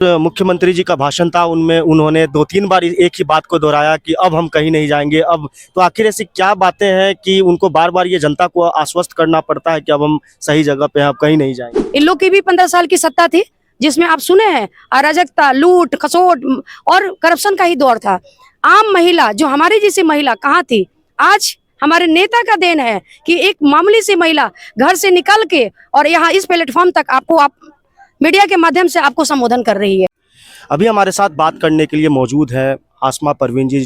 मुख्यमंत्री जी का भाषण था, उनमें उन्होंने 2-3 बार एक ही बात को दोहराया कि अब हम कहीं नहीं जाएंगे। अब तो आखिर ऐसी क्या बातें हैं कि उनको बार-बार ये जनता को आश्वस्त करना पड़ता है कि अब हम सही जगह पे हैं, अब कहीं नहीं जाएंगे। इन लोग की भी 15 साल की सत्ता थी, जिसमें आप सुने हैं अराजकता, लूट खसोट और करप्शन का ही दौर था। आम महिला, जो हमारी जैसी महिला कहाँ थी? आज हमारे नेता का देन है कि एक मामूली सी महिला घर से निकल के और यहाँ इस प्लेटफॉर्म तक आप मीडिया के माध्यम से आपको संबोधन कर रही है। अभी हमारे साथ बात करने के लिए मौजूद है आसमा परवीन जी।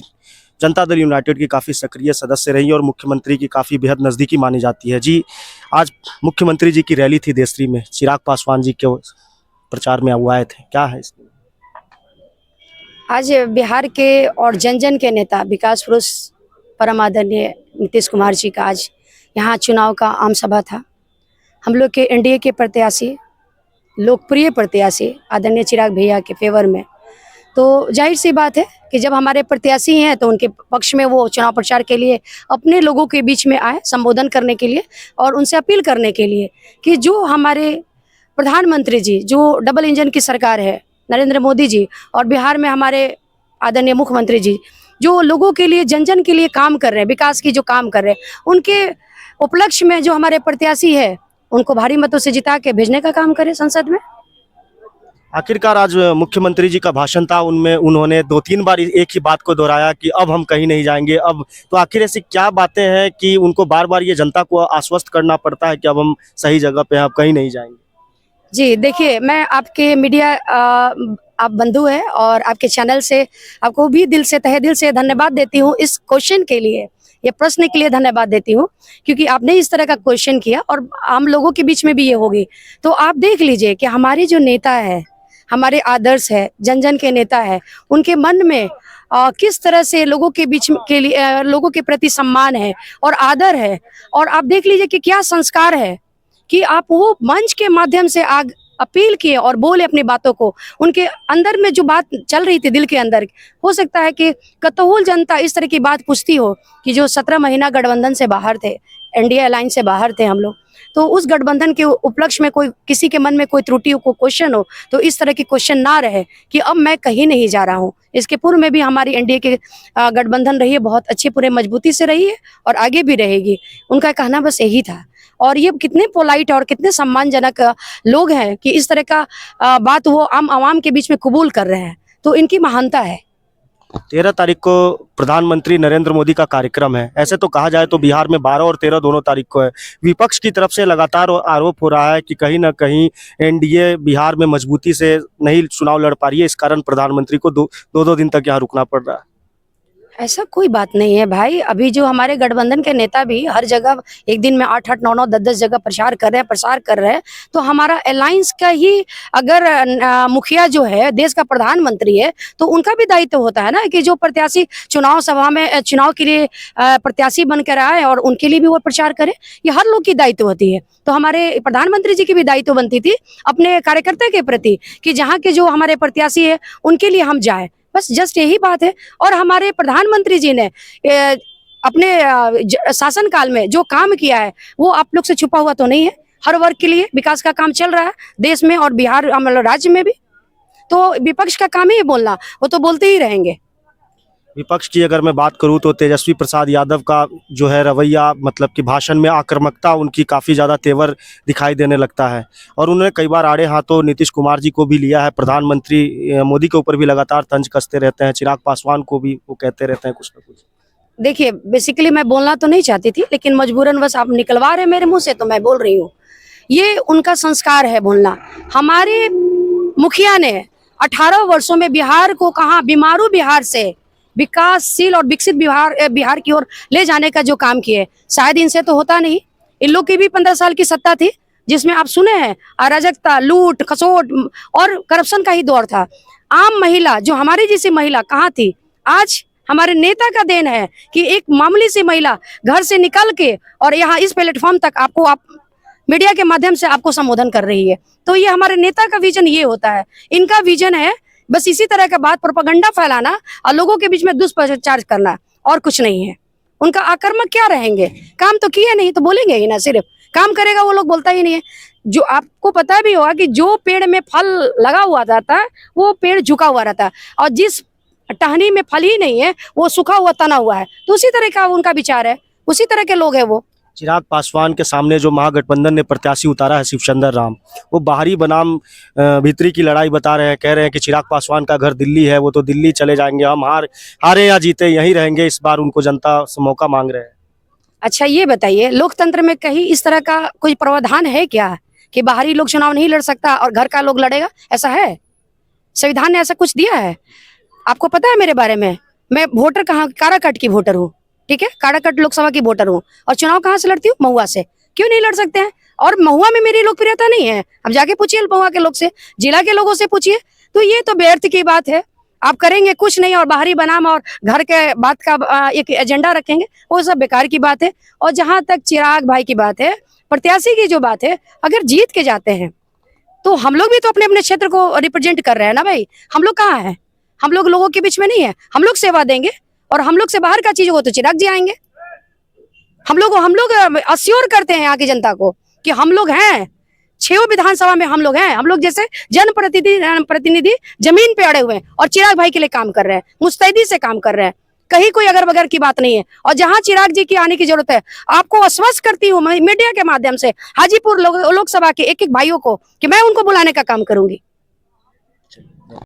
जनता दल यूनाइटेड की काफ़ी सक्रिय सदस्य रही और मुख्यमंत्री की काफ़ी बेहद नज़दीकी मानी जाती है। जी, आज मुख्यमंत्री जी की रैली थी देसरी में, चिराग पासवान जी के प्रचार में वो आए थे, क्या है इसमें? आज बिहार के और जन जन के नेता विकास पुरुष परम आदरणीय नीतीश कुमार जी का आज यहाँ चुनाव का आम सभा था। हम लोग के एनडीए के प्रत्याशी, लोकप्रिय प्रत्याशी आदरणीय चिराग भैया के फेवर में, तो जाहिर सी बात है कि जब हमारे प्रत्याशी हैं तो उनके पक्ष में वो चुनाव प्रचार के लिए अपने लोगों के बीच में आए, संबोधन करने के लिए और उनसे अपील करने के लिए कि जो हमारे प्रधानमंत्री जी, जो डबल इंजन की सरकार है, नरेंद्र मोदी जी, और बिहार में हमारे आदरणीय मुख्यमंत्री जी, जो लोगों के लिए जन जन के लिए काम कर रहे हैं, विकास की जो काम कर रहे हैं, उनके उपलक्ष्य में जो हमारे प्रत्याशी है उनको भारी मतों से जिता के भेजने का काम करें संसद में। आखिरकार आज मुख्यमंत्री जी का भाषण था, उनमें उन्होंने 2-3 बार एक ही बात को दोहराया कि अब हम कहीं नहीं जाएंगे। अब तो आखिर ऐसी क्या बातें हैं कि उनको बार-बार ये जनता को आश्वस्त करना पड़ता है कि अब हम सही जगह पे हैं, अब कहीं नहीं जाएंगे? जी, देखिए, मैं आपके मीडिया आप बंधु हैं और आपके चैनल से आपको भी दिल से, तहे दिल से धन्यवाद देती हूँ इस क्वेश्चन के लिए, ये प्रश्न के लिए धन्यवाद देती हूँ, क्योंकि आपने इस तरह का क्वेश्चन किया और आम लोगों के बीच में भी ये होगी। तो आप देख लीजिए कि हमारे जो नेता है, हमारे आदर्श है, जन जन के नेता है, उनके मन में किस तरह से लोगों के बीच के लिए लोगों के प्रति सम्मान है और आदर है, और आप देख लीजिए कि क्या संस्कार है कि आप वो मंच के माध्यम से आग अपील किए और बोले अपनी बातों को। उनके अंदर में जो बात चल रही थी दिल के अंदर, हो सकता है कि कतहूल जनता इस तरह की बात पूछती हो कि जो 17 महीना गठबंधन से बाहर थे, एनडीए अलायंस से बाहर थे हम लोग, तो उस गठबंधन के उपलक्ष्य में कोई किसी के मन में कोई त्रुटि हो, कोई क्वेश्चन हो, तो इस तरह की क्वेश्चन ना रहे कि अब मैं कहीं नहीं जा रहा हूँ। इसके पूर्व में भी हमारी एनडीए के गठबंधन रही है, बहुत अच्छी पूरे मजबूती से रही है और आगे भी रहेगी। उनका कहना बस यही था, और ये कितने पोलाइट और कितने सम्मानजनक लोग हैं कि इस तरह का बात वो आम आवाम के बीच में कबूल कर रहे हैं, तो इनकी महानता है। 13 तारीख को प्रधानमंत्री नरेंद्र मोदी का कार्यक्रम है। ऐसे तो कहा जाए तो बिहार में 12 और 13 दोनों तारीख को है। विपक्ष की तरफ से लगातार आरोप हो रहा है कि कहीं ना कहीं एनडीए बिहार में मजबूती से नहीं चुनाव लड़ पा रही है, इस कारण प्रधानमंत्री को दो दिन तक यहाँ रुकना पड़ रहा है। ऐसा कोई बात नहीं है भाई। अभी जो हमारे गठबंधन के नेता भी हर जगह एक दिन में 8-8, 9-9, 10-10 जगह प्रसार कर रहे हैं, तो हमारा अलायंस का ही अगर मुखिया जो है, देश का प्रधानमंत्री है, तो उनका भी दायित्व होता है ना कि जो प्रत्याशी चुनाव सभा में चुनाव के लिए प्रत्याशी बनकर आए और उनके लिए भी वो प्रचार करे। ये हर लोग की दायित्व होती है। तो हमारे प्रधानमंत्री जी की भी दायित्व बनती थी अपने कार्यकर्ता के प्रति कि जहाँ के जो हमारे प्रत्याशी है उनके लिए हम जाए, बस जस्ट यही बात है। और हमारे प्रधानमंत्री जी ने अपने शासन काल में जो काम किया है वो आप लोग से छुपा हुआ तो नहीं है। हर वर्ग के लिए विकास का काम चल रहा है देश में और बिहार मतलब राज्य में भी। तो विपक्ष का काम ही बोलना, वो तो बोलते ही रहेंगे। विपक्ष की अगर मैं बात करूं तो तेजस्वी प्रसाद यादव का जो है रवैया, मतलब कि भाषण में आक्रामकता उनकी काफ़ी ज़्यादा तेवर दिखाई देने लगता है, और उन्होंने कई बार आड़े हाथों नीतीश कुमार जी को भी लिया है। प्रधानमंत्री मोदी के ऊपर भी लगातार तंज कसते रहते हैं, चिराग पासवान को भी वो कहते रहते हैं कुछ ना कुछ। देखिए, बेसिकली मैं बोलना तो नहीं चाहती थी, लेकिन मजबूरन बस आप निकलवा रहे मेरे मुंह से तो मैं बोल रही हूँ। ये उनका संस्कार है बोलना। हमारे मुखिया ने 18 वर्षों में बिहार को कहा बीमारू बिहार से विकासशील और विकसित बिहार की ओर ले जाने का जो काम किए, शायद इनसे तो होता नहीं। इन लोग की भी 15 साल की सत्ता थी, जिसमें आप सुने हैं अराजकता, लूट खसोट और करप्शन का ही दौर था। आम महिला, जो हमारी जैसी महिला कहाँ थी? आज हमारे नेता का देन है कि एक मामूली सी महिला घर से निकल के और यहाँ इस प्लेटफॉर्म तक आप मीडिया के माध्यम से आपको संबोधन कर रही है। तो ये हमारे नेता का विजन ये होता है। इनका विजन है बस इसी तरह का बात, प्रोपेगेंडा फैलाना और लोगों के बीच में दुष्प्रचार करना, और कुछ नहीं है। उनका आक्रामक क्या रहेंगे? काम तो किए नहीं तो बोलेंगे ही ना, सिर्फ काम करेगा वो लोग बोलता ही नहीं है। जो आपको पता भी होगा कि जो पेड़ में फल लगा हुआ रहता है वो पेड़ झुका हुआ रहता है, और जिस टहनी में फल ही नहीं है वो सूखा हुआ तना हुआ है। तो उसी तरह का उनका विचार है, उसी तरह के लोग हैं वो। चिराग पासवान के सामने जो महागठबंधन ने प्रत्याशी उतारा है शिवचंद्र राम, वो बाहरी बनाम भीतरी की लड़ाई बता रहे हैं। कह रहे हैं कि चिराग पासवान का घर दिल्ली है, वो तो दिल्ली चले जाएंगे, हम हारे या जीते यहीं रहेंगे, इस बार उनको जनता से मौका मांग रहे हैं। अच्छा ये बताइए, लोकतंत्र में कहीं इस तरह का कोई प्रावधान है क्या कि बाहरी लोग चुनाव नहीं लड़ सकता और घर का लोग लड़ेगा? ऐसा है? संविधान ने ऐसा कुछ दिया है? आपको पता है मेरे बारे में, मैं वोटर कहाँ, काराकट की वोटर हूँ, ठीक है, काराकट लोकसभा की वोटर हूँ, और चुनाव कहाँ से लड़ती हूँ? महुआ से। क्यों नहीं लड़ सकते हैं? और महुआ में मेरी लोकप्रियता नहीं है, अब जाके पूछिए महुआ के लोग से, जिला के लोगों से पूछिए। तो ये तो व्यर्थ की बात है, आप करेंगे कुछ नहीं और बाहरी बनाम और घर के बात का एक एजेंडा रखेंगे, वो सब बेकार की बात है। और जहां तक चिराग भाई की बात है, प्रत्याशी की जो बात है, अगर जीत के जाते हैं तो हम लोग भी तो अपने अपने क्षेत्र को रिप्रेजेंट कर रहे हैं ना भाई। हम लोग कहाँ हैं? हम लोग लोगों के बीच में नहीं है, हम लोग सेवा देंगे, और हम लोग से बाहर का चीज हो तो चिराग जी आएंगे। हम लोग अश्योर करते हैं यहाँ की जनता को कि हम लोग हैं, 6 विधानसभा में हम लोग हैं, हम लोग जैसे जनप्रतिनिधि जमीन पे अड़े हुए हैं और चिराग भाई के लिए काम कर रहे हैं, मुस्तैदी से काम कर रहे हैं, कहीं कोई अगर बगर की बात नहीं है। और जहां चिराग जी की आने की जरूरत है, आपको आश्वस्त करती हूँ मीडिया के माध्यम से, हाजीपुर लोकसभा के एक एक भाइयों को, कि मैं उनको बुलाने का काम करूंगी।